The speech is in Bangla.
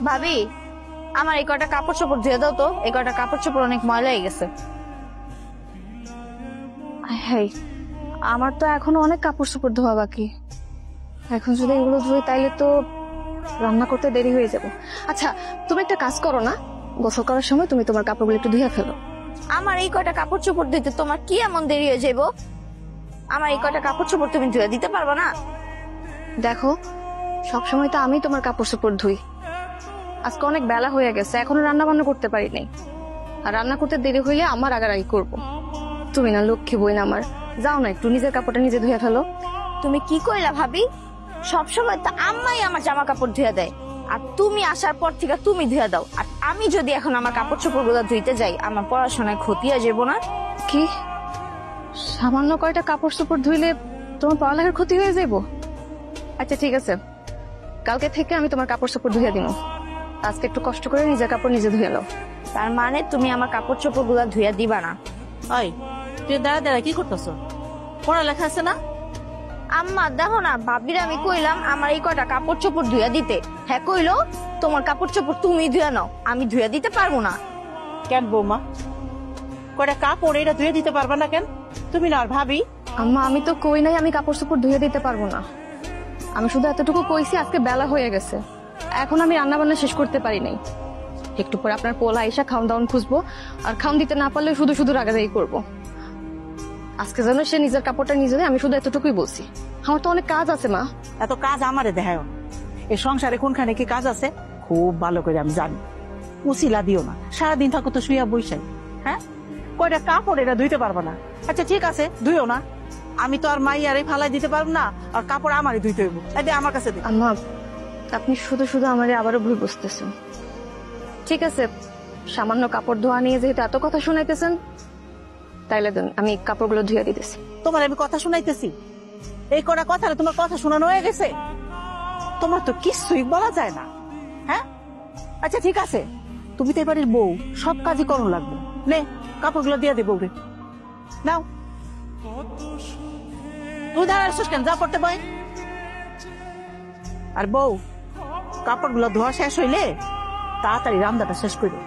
ভাবি, আমার এই কটা কাপড় চোপড় ধুয়ে দাও তো, এই কটা কাপড় চোপড় অনেক ময়লা হয়ে গেছে। হ্যাঁ, আমার তো এখনো অনেক কাপড় চোপড় ধোয়া বাকি। এখন যদি এগুলো ধুই তাইলে তো রান্না করতে দেরি হয়ে যাবে। আচ্ছা, তুমি একটা কাজ করো না, গোসল করার সময় তুমি তোমার কাপড়গুলো একটু ধুয়ে ফেলো। আমার এই কটা কাপড় চোপড় ধুইতে তোমার কি এমন দেরি হয়ে যাবো? আমার এই কটা কাপড় চোপড় তুমি ধুয়ে দিতে পারবা না? দেখো, সবসময় তো আমি তোমার কাপড় চোপড় ধুই। আজকে অনেক বেলা হয়ে গেছে, এখনো রান্না বান্না করতে পারি নাই। আর রান্না করতে দেরি হইলে আমার আগারাগি করবো। তুমি না লক্ষ্মী বই না আমার, যাও না একটু নিজের কাপড়টা নিজে ধুয়ে ফেলো। তুমি কি কইলা ভাবি? সবসময় তো আম্মাই আমার জামা কাপড় ধুয়ে দেয়, আর তুমি আসার পর থেকে তুমি ধুয়ে দাও। আর আমি যদি এখন আমার কাপড় চোপড় গুলো ধুইতে যাই, আমার পড়াশোনায় ক্ষতি হয়ে যাবো না? কি সামান্য কয়টা কাপড় চোপড় ধুইলে তোমার পড়ালেখার ক্ষতি হয়ে যাইব? আচ্ছা ঠিক আছে, কালকে থেকে আমি তোমার কাপড় চোপড় ধুয়ে দিব। আজকে একটু কষ্ট করে নিজের কাপড় নিজে ধুয়ে নাও। তার মানে তুমি আমার কাপড় চোপড় গুলা ধুয়ে দিবা না? ওই তুই দাঁড়া দাঁড়া কি করতেছ? পড়ালেখা আছে না? আম্মা দেখো না, ভাবির আমি কইলাম আমার এই কটা কাপড় চোপড় ধুয়ে দিতে, হ্যাঁ কইলো তোমার কাপড় চোপড় তুমি ধুয়ে নাও, আমি ধুয়ে দিতে পারবো না। কেন বৌমা, কয়টা কাপড় এটা ধুয়ে দিতে পারবা না কেন? তুমি না আর ভাবি? আম্মা, আমি তো কই নাই আমি কাপড় চোপড় ধুয়ে দিতে পারবো না। আমি শুধু এতটুকু কইছি আজকে বেলা হয়ে গেছে, এখন আমি রান্না বান্না শেষ করতে পারি নাই। একটু পরে আপনার পোলা আইসা খাওন দাওন খুঁজবো, আর খাওন দিতে না পারলে শুধু শুধু রাগারাগি করবো। আজকে যেন সে নিজের কাপড়টা নিজে দেয়, আমি শুধু এতটুকুই বলছি। আমার তো অনেক কাজ আছে মা। এত কাজ আমারে দেখায় না। এই সংসারে কোনখানে কি কাজ আছে খুব ভালো করে আমি জানি। উচিলা দিও না, সারাদিন থাকো তো শুইয়া বইসাই। হ্যাঁ, কয়টা কাপড় এটা ধুইতে পারবা না? আচ্ছা ঠিক আছে, ধুইও না। আমি তো আর মাইয়ারে ফালাই দিতে পারবো না, আর কাপড় আমারই ধুইতে হইব। এই দে আমার কাছে দে। আম্মা, আপনি শুধু শুধু আমারে আবারও ভুল বুঝতেছেন। ঠিক আছে, সামান্য কাপড় ধোয়া নিয়ে যেহেতু এত কথা শুনাইতেছেন, তাইলে দেন আমি কাপড়গুলো ধুয়ে দিতেছি। তোমার আমি কথা শুনাইতেছি, এই কটা কথা তোমার কথা শোনানো হয়ে গেছে? তোমার তো কিছুই বলা যায় না। হ্যাঁ, আচ্ছা ঠিক আছে, তুমি তো এবারের বউ, সব কাজই করো লাগবে। নে কাপড়গুলো দিয়ে দে বউরে, নাও। তুই দাঁড়াচ্ছিস কেন, যা করতে বই। আর বউ, কাপড়গুলো ধোয়া শেষ হইলে তাড়াতাড়ি রান্নাটা শেষ করো।